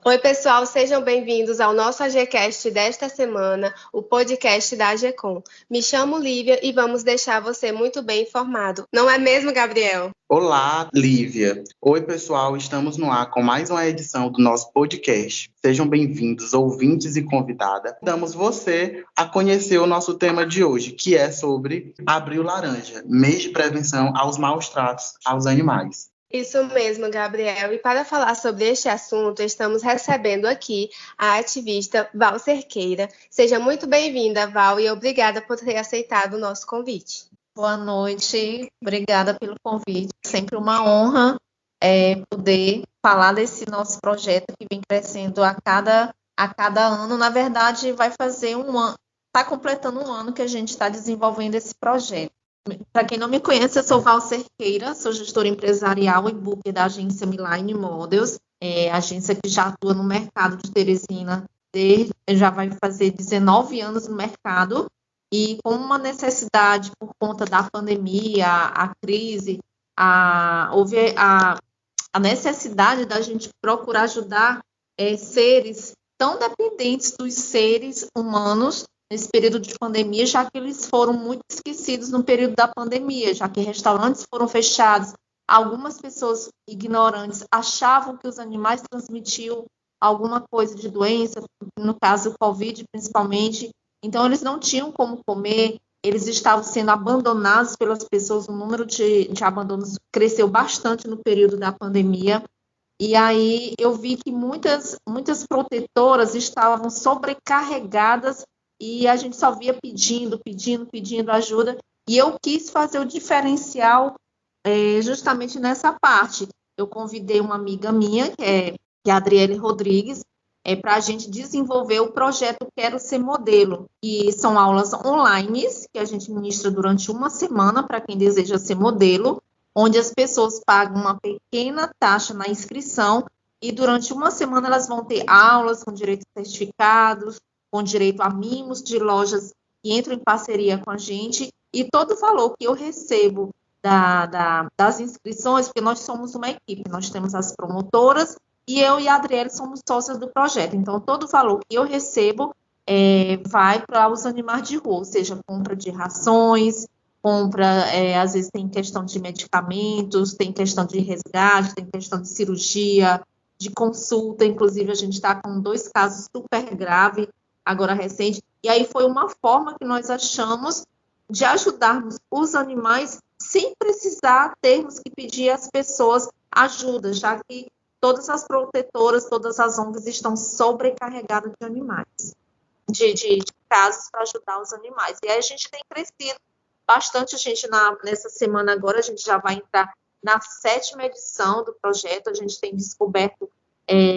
Oi, pessoal, sejam bem-vindos ao nosso AGCast desta semana, o podcast da AGCOM. Me chamo Lívia e vamos deixar você muito bem informado. Não é mesmo, Gabriel? Olá, Lívia. Oi, pessoal, estamos no ar com mais uma edição do nosso podcast. Sejam bem-vindos, ouvintes e convidada. Damos você a conhecer o nosso tema de hoje, que é sobre Abril Laranja, mês de prevenção aos maus tratos aos animais. Isso mesmo, Gabriel. E para falar sobre este assunto, estamos recebendo aqui a ativista Val Cerqueira. Seja muito bem-vinda, Val, e obrigada por ter aceitado o nosso convite. Boa noite, obrigada pelo convite. Sempre uma honra poder falar desse nosso projeto que vem crescendo a cada ano. Na verdade, vai fazer um ano, está completando um ano que a gente está desenvolvendo esse projeto. Para quem não me conhece, eu sou Val Cerqueira, sou gestora empresarial e booker da agência Miline Models, agência que já atua no mercado de Teresina, já vai fazer 19 anos no mercado, e com uma necessidade por conta da pandemia, a crise, houve a necessidade da gente procurar ajudar seres tão dependentes dos seres humanos nesse período de pandemia, já que eles foram muito esquecidos no período da pandemia, já que restaurantes foram fechados, algumas pessoas ignorantes achavam que os animais transmitiam alguma coisa de doença, no caso o Covid principalmente, então eles não tinham como comer, eles estavam sendo abandonados pelas pessoas, o número de abandonos cresceu bastante no período da pandemia, e aí eu vi que muitas protetoras estavam sobrecarregadas e a gente só via pedindo ajuda, e eu quis fazer o diferencial justamente nessa parte. Eu convidei uma amiga minha, que é a Adriele Rodrigues, para a gente desenvolver o projeto Quero Ser Modelo, e são aulas online que a gente ministra durante uma semana para quem deseja ser modelo, onde as pessoas pagam uma pequena taxa na inscrição, e durante uma semana elas vão ter aulas com direitos certificados, com direito a mimos de lojas que entram em parceria com a gente, e todo o valor que eu recebo das inscrições, porque nós somos uma equipe, nós temos as promotoras, e eu e a Adriele somos sócias do projeto, então todo o valor que eu recebo vai para os animais de rua, ou seja, compra de rações, às vezes tem questão de medicamentos, tem questão de resgate, tem questão de cirurgia, de consulta, inclusive a gente está com 2 casos super graves, agora recente, e aí foi uma forma que nós achamos de ajudarmos os animais sem precisar termos que pedir às pessoas ajuda, já que todas as protetoras, todas as ONGs estão sobrecarregadas de animais, de casos para ajudar os animais. E aí a gente tem crescido bastante, nessa semana agora, a gente já vai entrar na 7ª edição do projeto, a gente tem descoberto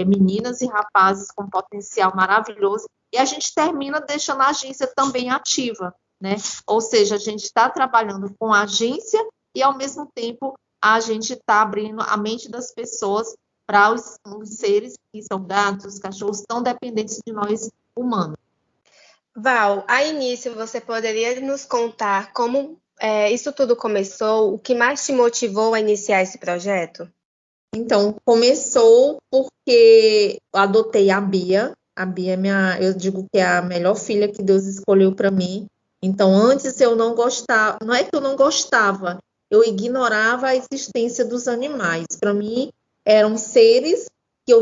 meninas e rapazes com potencial maravilhoso, e a gente termina deixando a agência também ativa, né? Ou seja, a gente está trabalhando com a agência e, ao mesmo tempo, a gente está abrindo a mente das pessoas para os seres que são gatos, cachorros, tão dependentes de nós humanos. Val, a início você poderia nos contar como isso tudo começou, o que mais te motivou a iniciar esse projeto? Então, começou porque eu adotei a Bia. A Bia eu digo que é a melhor filha que Deus escolheu para mim. Então, antes eu não gostava, não é que eu não gostava, eu ignorava a existência dos animais. Para mim, eram seres que eu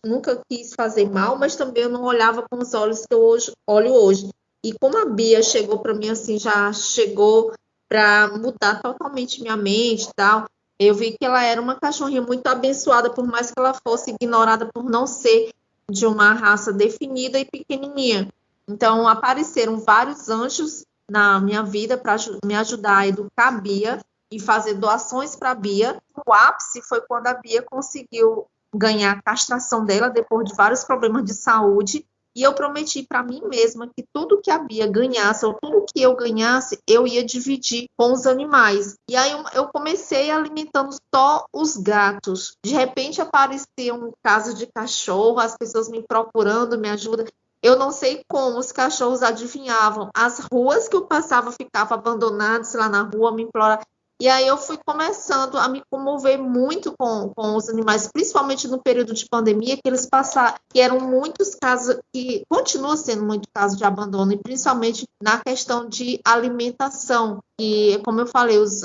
nunca quis fazer mal, mas também eu não olhava com os olhos que eu olho hoje. E como a Bia chegou para mim assim, já chegou para mudar totalmente minha mente e tal, eu vi que ela era uma cachorrinha muito abençoada, por mais que ela fosse ignorada por não ser de uma raça definida e pequenininha. Então, apareceram vários anjos na minha vida para me ajudar a educar a Bia e fazer doações para a Bia. O ápice foi quando a Bia conseguiu ganhar a castração dela depois de vários problemas de saúde, e eu prometi para mim mesma que tudo que a Bia ganhasse, ou tudo que eu ganhasse, eu ia dividir com os animais. E aí eu comecei alimentando só os gatos. De repente aparecia um caso de cachorro, as pessoas me procurando, me ajudam. Eu não sei como os cachorros adivinhavam. As ruas que eu passava ficavam abandonadas lá na rua, me imploravam. E aí eu fui começando a me comover muito com os animais, principalmente no período de pandemia, que eles passaram, que eram muitos casos, que continua sendo muito caso de abandono, e principalmente na questão de alimentação. E, como eu falei, os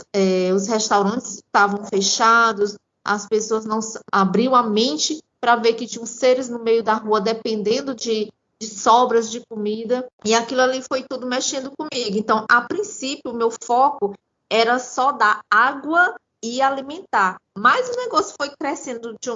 restaurantes estavam fechados, as pessoas não abriam a mente para ver que tinham seres no meio da rua dependendo de sobras de comida, e aquilo ali foi tudo mexendo comigo. Então, a princípio, o meu foco era só dar água e alimentar. Mas o negócio foi crescendo de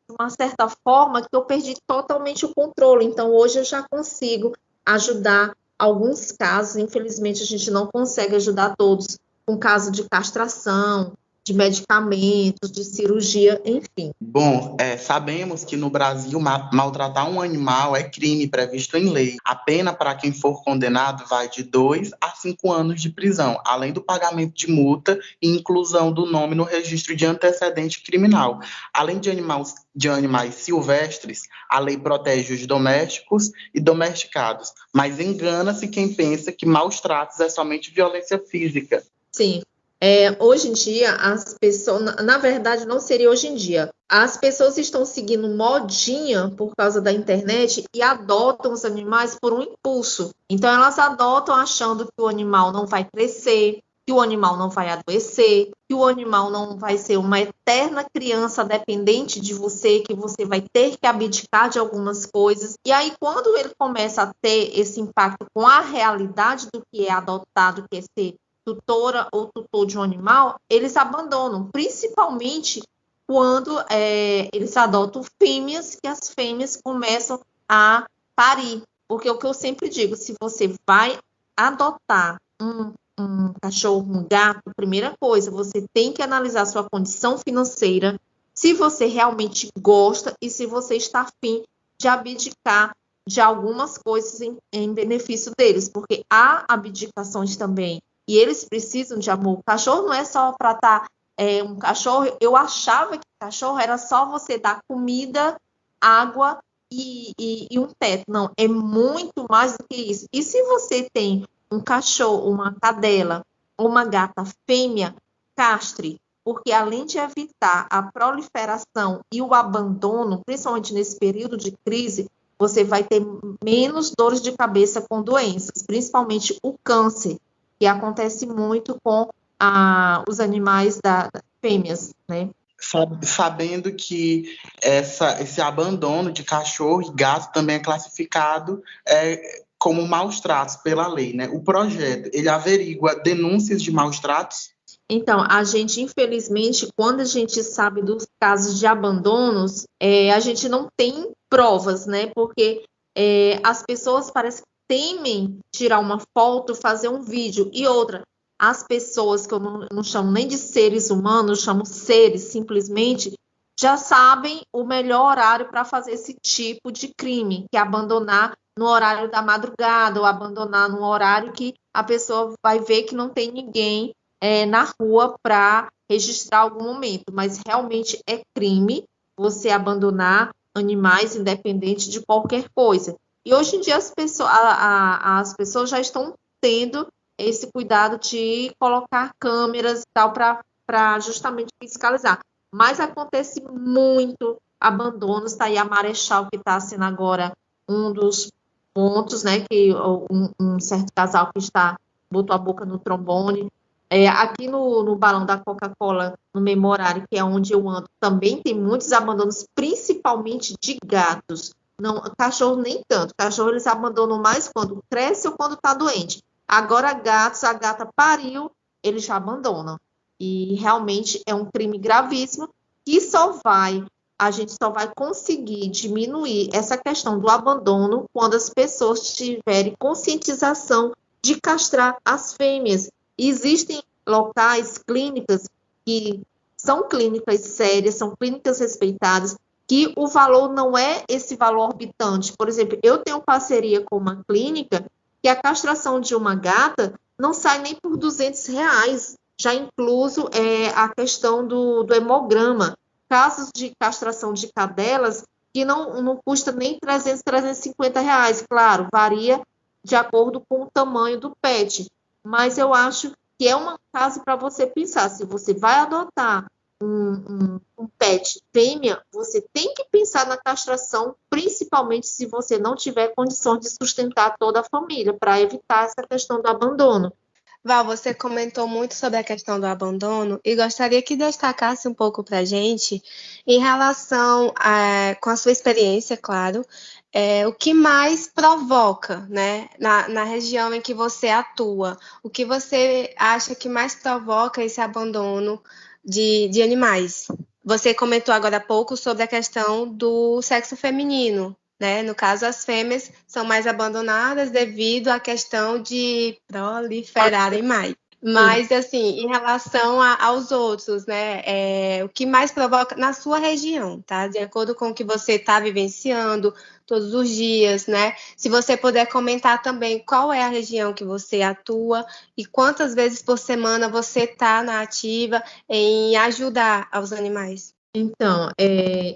uma certa forma que eu perdi totalmente o controle. Então, hoje eu já consigo ajudar alguns casos. Infelizmente, a gente não consegue ajudar todos, com caso de castração, de medicamentos, de cirurgia, enfim. Bom, sabemos que no Brasil maltratar um animal é crime previsto em lei. A pena para quem for condenado vai de 2 a 5 anos de prisão, além do pagamento de multa e inclusão do nome no registro de antecedente criminal. Além de animais silvestres, a lei protege os domésticos e domesticados, mas engana-se quem pensa que maus tratos é somente violência física. Sim. Hoje em dia, as pessoas, na verdade, não seria hoje em dia. As pessoas estão seguindo modinha por causa da internet e adotam os animais por um impulso. Então, elas adotam achando que o animal não vai crescer, que o animal não vai adoecer, que o animal não vai ser uma eterna criança dependente de você, que você vai ter que abdicar de algumas coisas. E aí, quando ele começa a ter esse impacto com a realidade do que é adotado, que é ser tutora ou tutor de um animal, eles abandonam, principalmente quando eles adotam fêmeas, que as fêmeas começam a parir. Porque o que eu sempre digo, se você vai adotar um cachorro, um gato, primeira coisa, você tem que analisar sua condição financeira, se você realmente gosta e se você está afim de abdicar de algumas coisas em benefício deles, porque há abdicações também. E eles precisam de amor. O cachorro não é só para estar um cachorro. Eu achava que cachorro era só você dar comida, água e um teto. Não, é muito mais do que isso. E se você tem um cachorro, uma cadela ou uma gata fêmea, castre. Porque além de evitar a proliferação e o abandono, principalmente nesse período de crise, você vai ter menos dores de cabeça com doenças, principalmente o câncer, que acontece muito com os animais da fêmeas, né? Sabendo que esse abandono de cachorro e gato também é classificado como maus tratos pela lei, né? O projeto, ele averigua denúncias de maus tratos? Então, a gente, infelizmente, quando a gente sabe dos casos de abandonos, a gente não tem provas, né? Porque as pessoas parecem que temem tirar uma foto, fazer um vídeo. E outra, as pessoas, que eu não chamo nem de seres humanos, chamo seres simplesmente, já sabem o melhor horário para fazer esse tipo de crime, que é abandonar no horário da madrugada ou abandonar no horário que a pessoa vai ver que não tem ninguém na rua para registrar algum momento. Mas realmente é crime você abandonar animais independente de qualquer coisa. E hoje em dia as pessoas já estão tendo esse cuidado de colocar câmeras e tal para justamente fiscalizar. Mas acontece muito abandono. Está aí a Marechal, que está sendo agora um dos pontos, né? Que um certo casal que botou a boca no trombone. Aqui no Balão da Coca-Cola, no Memorário, que é onde eu ando, também tem muitos abandonos, principalmente de gatos. Não, cachorro nem tanto. Cachorro eles abandonam mais quando cresce ou quando está doente. Agora, gatos, a gata pariu, eles já abandonam. E realmente é um crime gravíssimo que a gente só vai conseguir diminuir essa questão do abandono quando as pessoas tiverem conscientização de castrar as fêmeas. Existem locais, clínicas, que são clínicas sérias, são clínicas respeitadas, que o valor não é esse valor orbitante. Por exemplo, eu tenho parceria com uma clínica que a castração de uma gata não sai nem por R$ 200, já incluso a questão do hemograma. Casos de castração de cadelas que não custa nem R$ 350, claro, varia de acordo com o tamanho do pet. Mas eu acho que é um caso para você pensar, se você vai adotar um pet fêmea, você tem que pensar na castração, principalmente se você não tiver condições de sustentar toda a família, para evitar essa questão do abandono. Val, você comentou muito sobre a questão do abandono e gostaria que destacasse um pouco para a gente, em relação com a sua experiência, claro, o que mais provoca, né, na região em que você atua, o que você acha que mais provoca esse abandono de animais? Você comentou agora há pouco sobre a questão do sexo feminino, né? No caso, as fêmeas são mais abandonadas devido à questão de proliferarem mais. Mas, assim, em relação aos outros, né? O que mais provoca na sua região, tá? De acordo com o que você está vivenciando todos os dias, né? Se você puder comentar também qual é a região que você atua e quantas vezes por semana você está na ativa em ajudar aos animais. Então,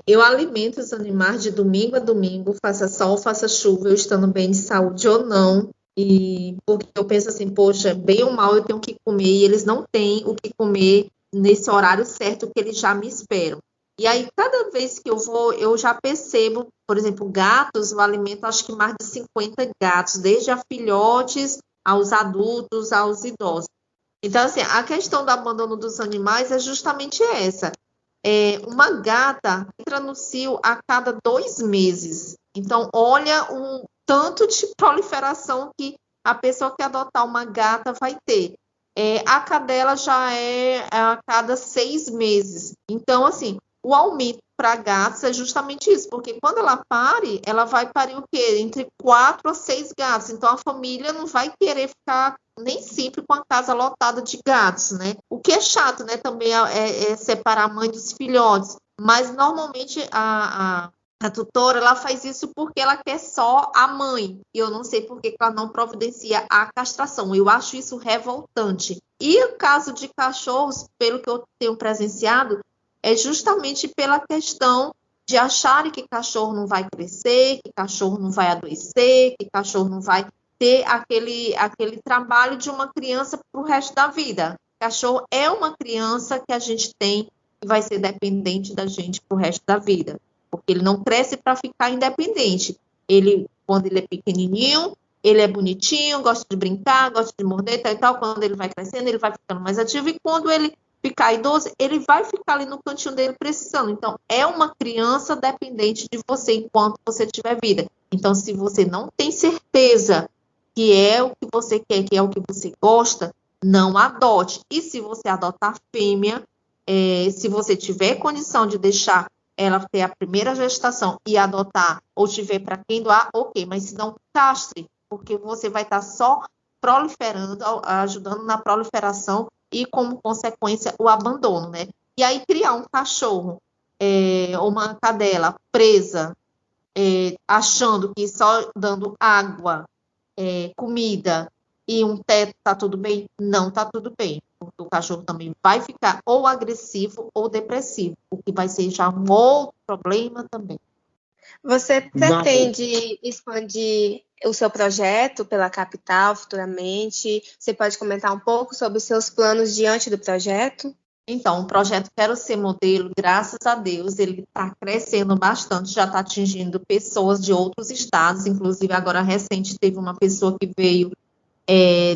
eu alimento os animais de domingo a domingo, faça sol, faça chuva, eu estando bem de saúde ou não. E porque eu penso assim, poxa, bem ou mal eu tenho que comer e eles não têm o que comer nesse horário certo que eles já me esperam. E aí, cada vez que eu vou, eu já percebo, por exemplo, gatos, eu alimento acho que mais de 50 gatos, desde a filhotes aos adultos, aos idosos. Então, assim, a questão do abandono dos animais é justamente essa. Uma gata entra no cio a cada 2 meses. Então, olha o tanto de proliferação que a pessoa que adotar uma gata vai ter. A cadela já é a cada 6 meses. Então, assim, o aumento para gatos é justamente isso, porque quando ela pare, ela vai parir o quê? Entre 4 a 6 gatos. Então, a família não vai querer ficar nem sempre com a casa lotada de gatos, né? O que é chato, né? Também é separar a mãe dos filhotes. Mas, normalmente, a tutora, ela faz isso porque ela quer só a mãe. E eu não sei por que ela não providencia a castração. Eu acho isso revoltante. E o caso de cachorros, pelo que eu tenho presenciado, é justamente pela questão de acharem que cachorro não vai crescer, que cachorro não vai adoecer, que cachorro não vai ter aquele trabalho de uma criança para o resto da vida. Cachorro é uma criança que a gente tem que vai ser dependente da gente para o resto da vida, porque ele não cresce para ficar independente. Quando ele é pequenininho, ele é bonitinho, gosta de brincar, gosta de morder, tal e tal. Quando ele vai crescendo, ele vai ficando mais ativo, e quando ele ficar idoso, ele vai ficar ali no cantinho dele precisando. Então, é uma criança dependente de você enquanto você tiver vida. Então, se você não tem certeza que é o que você quer, que é o que você gosta, não adote. E se você adotar fêmea, se você tiver condição de deixar ela ter a primeira gestação e adotar, ou tiver para quem doar, ok, mas se não, castre, porque você vai estar só proliferando, ajudando na proliferação e, como consequência, o abandono, né? E aí, criar um cachorro ou uma cadela presa, achando que só dando água, comida e um teto tá tudo bem? Não tá tudo bem, porque o cachorro também vai ficar ou agressivo ou depressivo, o que vai ser já um outro problema também. Você pretende expandir o seu projeto pela capital futuramente? Você pode comentar um pouco sobre os seus planos diante do projeto? Então, o projeto Quero Ser Modelo, graças a Deus, ele está crescendo bastante, já está atingindo pessoas de outros estados, inclusive agora recente teve uma pessoa que veio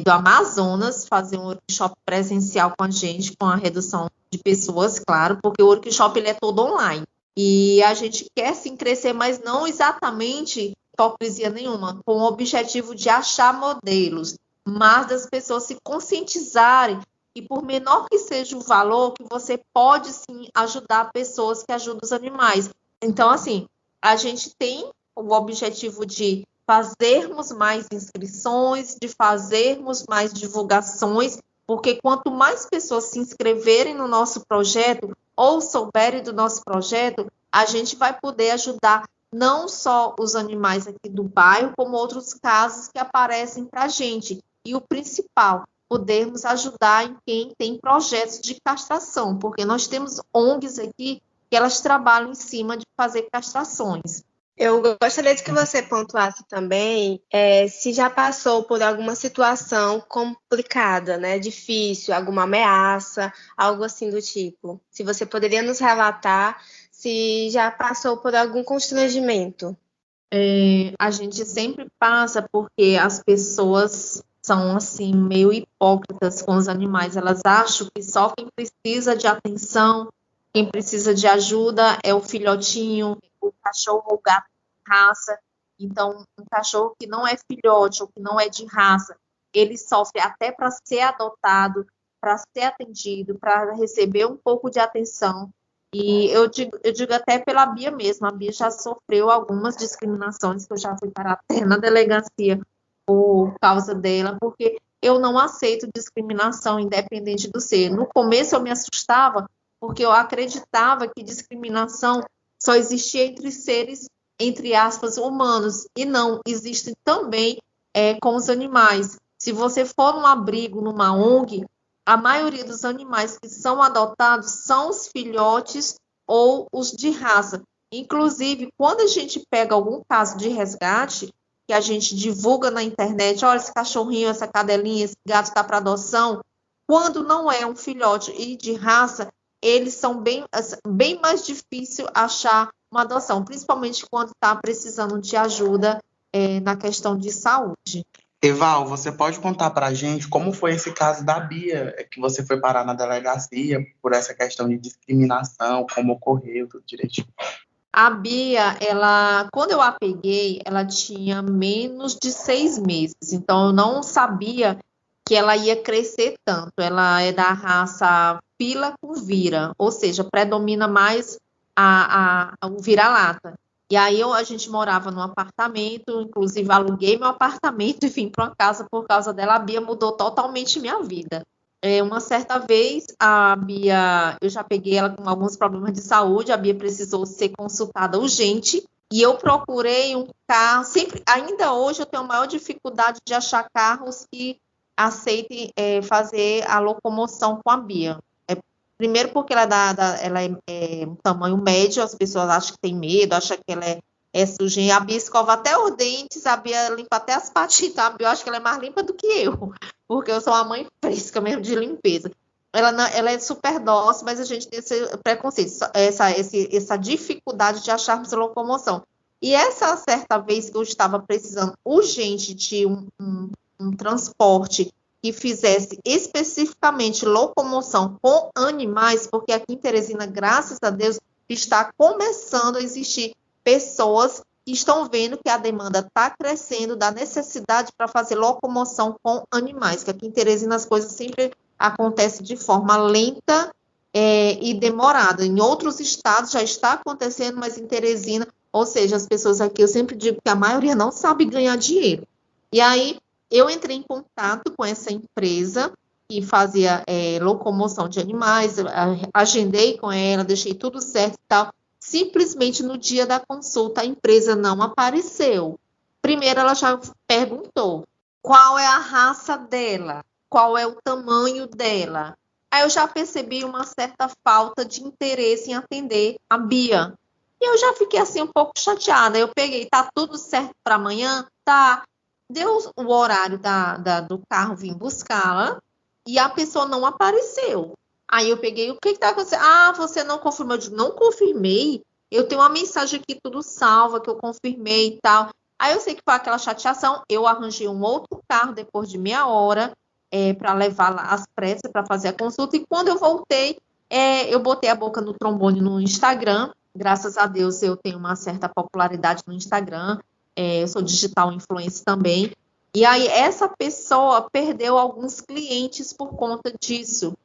do Amazonas fazer um workshop presencial com a gente, com a redução de pessoas, claro, porque o workshop ele é todo online. E a gente quer sim crescer, mas não exatamente hipocrisia nenhuma, com o objetivo de achar modelos, mas das pessoas se conscientizarem e por menor que seja o valor, que você pode sim ajudar pessoas que ajudam os animais. Então, assim, a gente tem o objetivo de fazermos mais inscrições, de fazermos mais divulgações, porque quanto mais pessoas se inscreverem no nosso projeto ou souberem do nosso projeto, a gente vai poder ajudar não só os animais aqui do bairro, como outros casos que aparecem para a gente. E o principal, podermos ajudar em quem tem projetos de castração, porque nós temos ONGs aqui que elas trabalham em cima de fazer castrações. Eu gostaria de que você pontuasse também se já passou por alguma situação complicada, né? Difícil, alguma ameaça, algo assim do tipo. Se você poderia nos relatar se já passou por algum constrangimento. A gente sempre passa porque as pessoas são assim meio hipócritas com os animais. Elas acham que só quem precisa de atenção, quem precisa de ajuda é o filhotinho, o cachorro ou o gato de raça. Então, um cachorro que não é filhote ou que não é de raça, ele sofre até para ser adotado, para ser atendido, para receber um pouco de atenção. E eu digo até pela Bia mesmo, a Bia já sofreu algumas discriminações, que eu já fui parar até na delegacia por causa dela, porque eu não aceito discriminação independente do ser. No começo eu me assustava, porque eu acreditava que discriminação só existia entre seres, entre aspas, humanos, e não, existe também com os animais. Se você for num abrigo, numa ONG, a maioria dos animais que são adotados são os filhotes ou os de raça. Inclusive, quando a gente pega algum caso de resgate, que a gente divulga na internet, olha, esse cachorrinho, essa cadelinha, esse gato está para adoção, quando não é um filhote e de raça, eles são bem mais difícil achar uma adoção, principalmente quando está precisando de ajuda na questão de saúde. Eval, você pode contar para a gente como foi esse caso da Bia, que você foi parar na delegacia por essa questão de discriminação, como ocorreu, tudo direitinho? A Bia, quando eu a peguei, ela tinha menos de 6 meses, então eu não sabia que ela ia crescer tanto. Ela é da raça Fila com Vira, ou seja, predomina mais o vira-lata. E aí a gente morava num apartamento, inclusive aluguei meu apartamento e vim para uma casa por causa dela. A Bia mudou totalmente minha vida. Uma certa vez, a Bia, eu já peguei ela com alguns problemas de saúde, a Bia precisou ser consultada urgente, e eu procurei um carro, sempre, ainda hoje eu tenho a maior dificuldade de achar carros que aceitem fazer a locomoção com a Bia. Primeiro porque ela é um tamanho médio, as pessoas acham que tem medo, acham que ela é sujinha. A Bia escova até os dentes, a Bia limpa até as patinhas, a Bia, eu acho que ela é mais limpa do que eu, porque eu sou uma mãe fresca mesmo de limpeza. Ela é super dócil, mas a gente tem esse preconceito, essa dificuldade de acharmos locomoção. E essa certa vez que eu estava precisando urgente de um transporte que fizesse especificamente locomoção com animais, porque aqui em Teresina, graças a Deus, está começando a existir pessoas que estão vendo que a demanda está crescendo da necessidade para fazer locomoção com animais, que aqui em Teresina as coisas sempre acontecem de forma lenta e demorada. Em outros estados já está acontecendo, mas em Teresina, ou seja, as pessoas aqui, eu sempre digo que a maioria não sabe ganhar dinheiro. E aí, eu entrei em contato com essa empresa que fazia locomoção de animais, agendei com ela, deixei tudo certo e tal. Simplesmente no dia da consulta a empresa não apareceu. Primeiro ela já perguntou qual é a raça dela, qual é o tamanho dela. Aí eu já percebi uma certa falta de interesse em atender a Bia. E eu já fiquei assim um pouco chateada. Eu peguei, tá tudo certo para amanhã? Tá. Deu o horário do carro vir buscá-la e a pessoa não apareceu. Aí eu peguei, o que está acontecendo? Ah, você não confirmou. Eu digo, não confirmei. Eu tenho uma mensagem aqui, tudo salva, que eu confirmei e tal. Aí eu sei que foi aquela chateação. Eu arranjei um outro carro depois de meia hora para levar lá às pressas para fazer a consulta. E quando eu voltei, eu botei a boca no trombone no Instagram. Graças a Deus eu tenho uma certa popularidade no Instagram. Eu sou digital influencer também. E aí essa pessoa perdeu alguns clientes por conta disso.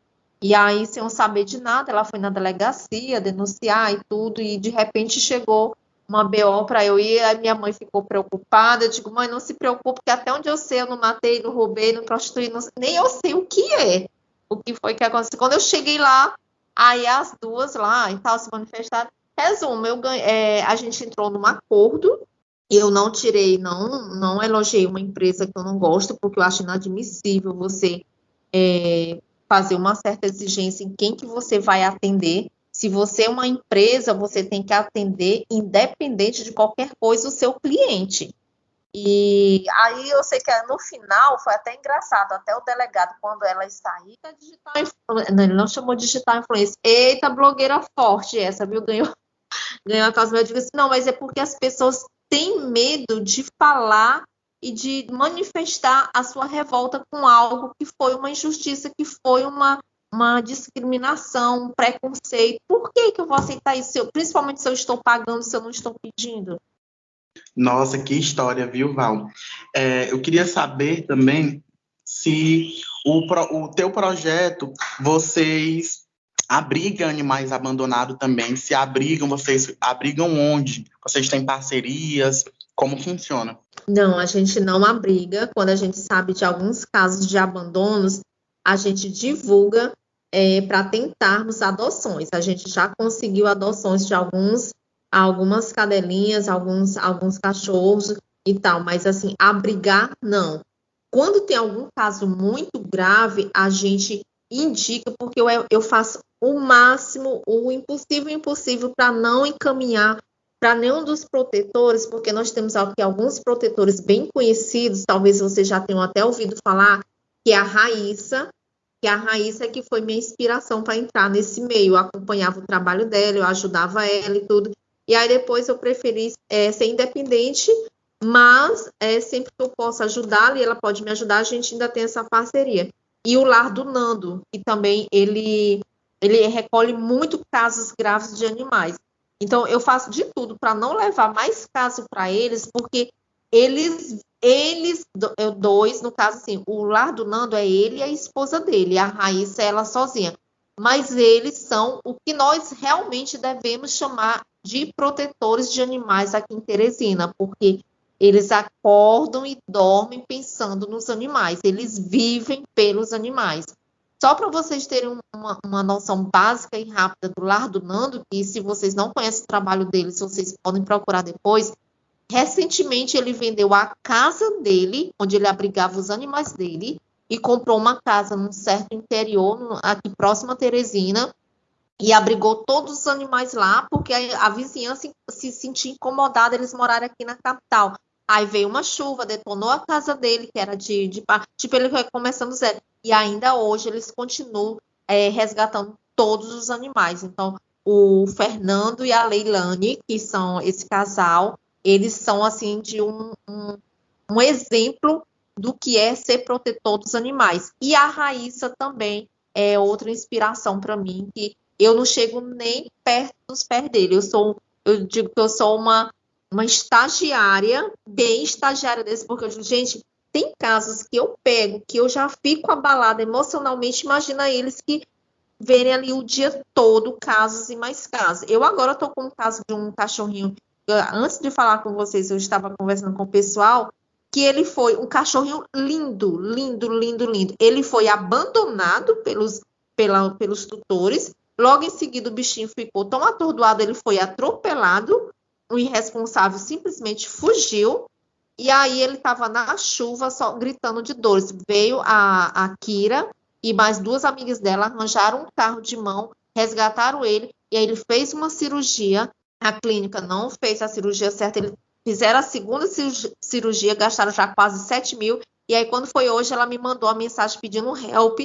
E aí, sem eu saber de nada, ela foi na delegacia denunciar e tudo, e de repente chegou uma BO para eu ir, aí minha mãe ficou preocupada. Eu digo, mãe, não se preocupe, que até onde eu sei, eu não matei, não roubei, não prostituí, nem eu sei o que é. O que foi que aconteceu. Quando eu cheguei lá, aí as duas lá e tal se manifestaram. Resumo, a gente entrou num acordo. Eu não tirei, não elogiei uma empresa que eu não gosto, porque eu acho inadmissível você fazer uma certa exigência em quem que você vai atender. Se você é uma empresa, você tem que atender, independente de qualquer coisa, o seu cliente. E aí eu sei que no final foi até engraçado, até o delegado, quando ela saiu, não, ele não chamou de digital influencer. Eita, blogueira forte essa, viu? Ganhou a causa. Eu digo assim, não, mas é porque as pessoas têm medo de falar e de manifestar a sua revolta com algo que foi uma injustiça, que foi uma discriminação, um preconceito. Por que eu vou aceitar isso? Principalmente se eu estou pagando, se eu não estou pedindo. Nossa, que história, viu, Val? Eu queria saber também se o teu projeto, vocês abrigam animais abandonados também, se abrigam, vocês abrigam onde? Vocês têm parcerias? Como funciona? Não, a gente não abriga. Quando a gente sabe de alguns casos de abandonos, a gente divulga para tentarmos adoções. A gente já conseguiu adoções de algumas cadelinhas, alguns cachorros e tal, mas assim, abrigar, não. Quando tem algum caso muito grave, a gente indica, porque eu faço o máximo, o impossível para não encaminhar para nenhum dos protetores, porque nós temos aqui alguns protetores bem conhecidos, talvez vocês já tenham até ouvido falar, que é a Raíssa, que foi minha inspiração para entrar nesse meio. Eu acompanhava o trabalho dela, eu ajudava ela e tudo. E aí depois eu preferi ser independente, mas sempre que eu posso ajudá-la e ela pode me ajudar, a gente ainda tem essa parceria. E o Lar do Nando, que também ele recolhe muito casos graves de animais. Então, eu faço de tudo para não levar mais caso para eles, porque eles dois, no caso assim, o Lar do Nando é ele e a esposa dele, a Raíssa é ela sozinha. Mas eles são o que nós realmente devemos chamar de protetores de animais aqui em Teresina, porque eles acordam e dormem pensando nos animais, eles vivem pelos animais. Só para vocês terem uma noção básica e rápida do Lar do Nando, que se vocês não conhecem o trabalho deles, vocês podem procurar depois. Recentemente ele vendeu a casa dele, onde ele abrigava os animais dele, e comprou uma casa num certo interior, aqui próximo a Teresina, e abrigou todos os animais lá, porque a vizinhança se sentia incomodada eles morarem aqui na capital. Aí veio uma chuva, detonou a casa dele, que era tipo, ele foi começando zero. E ainda hoje eles continuam resgatando todos os animais. Então, o Fernando e a Leilane, que são esse casal, eles são, assim, de um exemplo do que é ser protetor dos animais. E a Raíssa também é outra inspiração para mim, que eu não chego nem perto dos pés dele. Eu digo que eu sou uma estagiária, bem estagiária desse, porque eu digo, gente, tem casos que eu pego, que eu já fico abalada emocionalmente, imagina eles que verem ali o dia todo casos e mais casos. Eu agora estou com um caso de um cachorrinho, antes de falar com vocês, eu estava conversando com o pessoal, que ele foi um cachorrinho lindo, lindo, lindo, lindo. Ele foi abandonado pelos tutores, logo em seguida o bichinho ficou tão atordoado, ele foi atropelado, o irresponsável simplesmente fugiu, e aí ele estava na chuva só gritando de dores. Veio a Kira e mais duas amigas dela, arranjaram um carro de mão, resgataram ele, e aí ele fez uma cirurgia, a clínica não fez a cirurgia certa, eles fizeram a segunda cirurgia, gastaram já quase 7 mil, e aí quando foi hoje ela me mandou a mensagem pedindo help,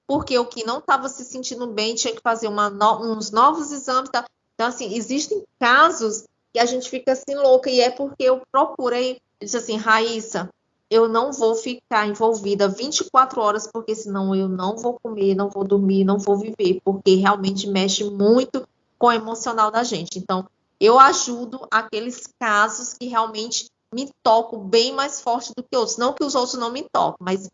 porque o que não estava se sentindo bem tinha que fazer uns novos exames. Tá? Então, assim, existem casos que a gente fica assim louca, e é porque eu procurei, eu disse assim, Raíssa, eu não vou ficar envolvida 24 horas, porque senão eu não vou comer, não vou dormir, não vou viver, porque realmente mexe muito com o emocional da gente. Então, eu ajudo aqueles casos que realmente me tocam bem mais forte do que outros. Não que os outros não me tocam, mas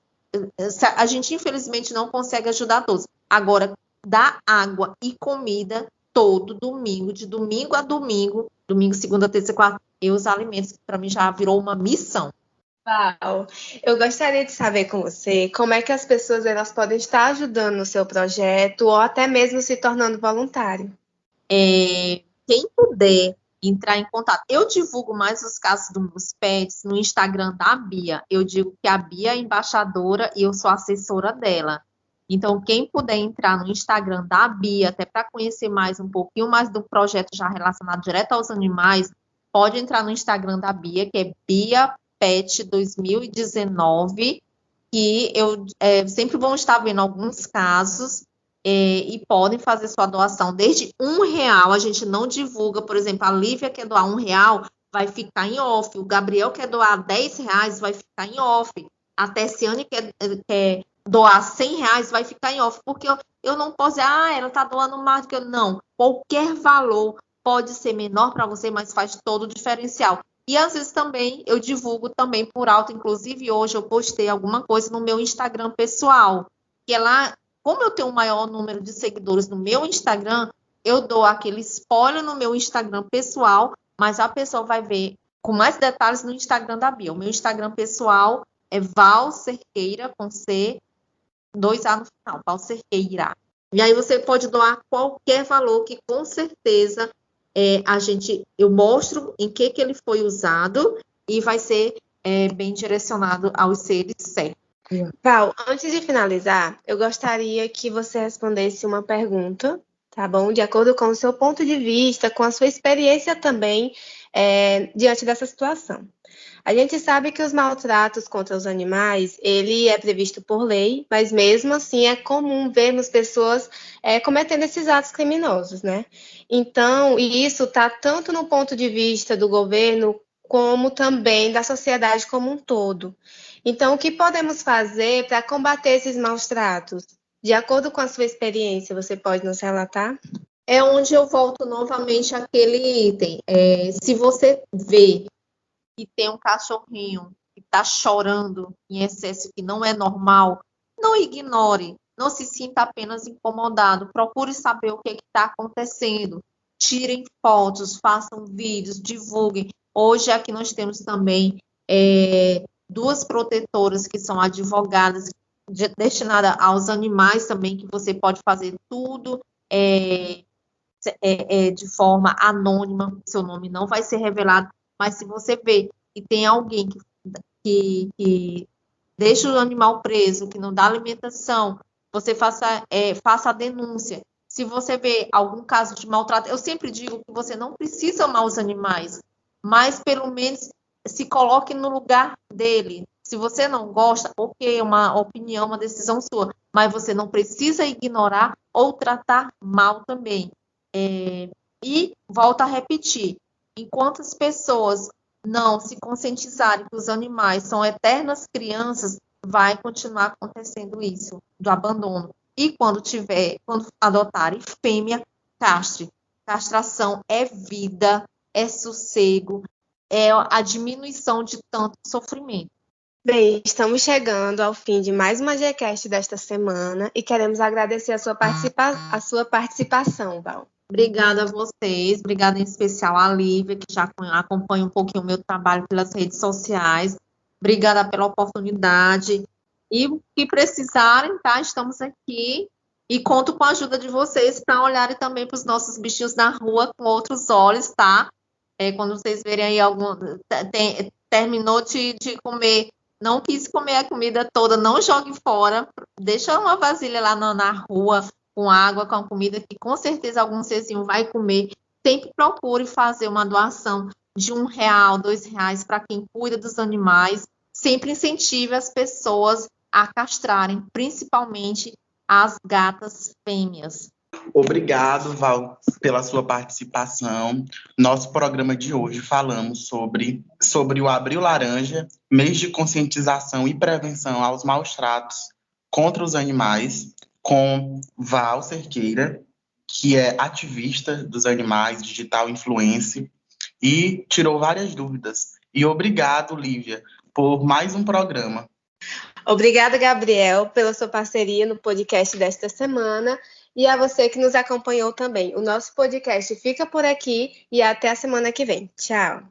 a gente infelizmente não consegue ajudar todos. Agora, dar água e comida todo domingo, de domingo a domingo, segunda, terça e quarta, e os alimentos, que para mim já virou uma missão. Uau! Eu gostaria de saber com você como é que as pessoas elas podem estar ajudando no seu projeto ou até mesmo se tornando voluntário. Quem puder entrar em contato. Eu divulgo mais os casos dos meus pets no Instagram da Bia. Eu digo que a Bia é embaixadora e eu sou assessora dela. Então, quem puder entrar no Instagram da Bia, até para conhecer mais um pouquinho mais do projeto já relacionado direto aos animais, pode entrar no Instagram da Bia, que é Bia Pet 2019, que eu sempre vou estar vendo alguns casos e podem fazer sua doação desde R$ 1. A gente não divulga, por exemplo, a Lívia quer doar R$ 1, vai ficar em off. O Gabriel quer doar R$ 10, vai ficar em off. A Tessiane quer doar R$ 100, vai ficar em off. Porque eu não posso dizer, ela está doando mais do que eu. Não, qualquer valor pode ser menor para você, mas faz todo o diferencial. E às vezes também eu divulgo também por alto. Inclusive hoje eu postei alguma coisa no meu Instagram pessoal, que é lá, como eu tenho um maior número de seguidores no meu Instagram, eu dou aquele spoiler no meu Instagram pessoal, mas a pessoa vai ver com mais detalhes no Instagram da Bia. O meu Instagram pessoal é Val Cerqueira, com C, 2A no final, Val Cerqueira. E aí você pode doar qualquer valor que com certeza eu mostro em que ele foi usado e vai ser bem direcionado aos seres certos. Val, antes de finalizar, eu gostaria que você respondesse uma pergunta, tá bom? De acordo com o seu ponto de vista, com a sua experiência também diante dessa situação. A gente sabe que os maltratos contra os animais, ele é previsto por lei, mas mesmo assim é comum vermos pessoas cometendo esses atos criminosos, né? Então, e isso está tanto no ponto de vista do governo, como também da sociedade como um todo. Então, o que podemos fazer para combater esses maus tratos? De acordo com a sua experiência, você pode nos relatar? É onde eu volto novamente àquele item. Se você vê que tem um cachorrinho que está chorando em excesso, que não é normal, não ignore, não se sinta apenas incomodado, procure saber o que está acontecendo, tirem fotos, façam vídeos, divulguem. Hoje aqui nós temos também 2 protetoras que são advogadas destinadas aos animais também, que você pode fazer tudo de forma anônima, seu nome não vai ser revelado, mas se você vê que tem alguém que deixa o animal preso, que não dá alimentação, você faça a denúncia. Se você vê algum caso de maltrato, eu sempre digo que você não precisa amar os animais, mas pelo menos se coloque no lugar dele. Se você não gosta, ok, é uma opinião, uma decisão sua, mas você não precisa ignorar ou tratar mal também. E volto a repetir, enquanto as pessoas não se conscientizarem que os animais são eternas crianças, vai continuar acontecendo isso, do abandono. E quando adotarem fêmea, castre. Castração é vida, é sossego, é a diminuição de tanto sofrimento. Bem, estamos chegando ao fim de mais uma GCast desta semana e queremos agradecer a sua participação, Val. Obrigada a vocês, obrigada em especial à Lívia, que já acompanha um pouquinho o meu trabalho pelas redes sociais. Obrigada pela oportunidade. E o que precisarem, tá? Estamos aqui e conto com a ajuda de vocês para olharem também para os nossos bichinhos na rua com outros olhos, tá? Quando vocês verem aí terminou de comer, não quis comer a comida toda, não jogue fora, deixa uma vasilha lá na rua, com água, com a comida, que com certeza algum serzinho vai comer. Sempre procure fazer uma doação de R$ 1, R$ 2 para quem cuida dos animais. Sempre incentive as pessoas a castrarem, principalmente as gatas fêmeas. Obrigado, Val, pela sua participação. Nosso programa de hoje falamos sobre o Abril Laranja, mês de conscientização e prevenção aos maus tratos contra os animais, com Val Cerqueira, que é ativista dos animais, digital influencer, e tirou várias dúvidas. E obrigado, Lívia, por mais um programa. Obrigada, Gabriel, pela sua parceria no podcast desta semana e a você que nos acompanhou também. O nosso podcast fica por aqui e até a semana que vem. Tchau!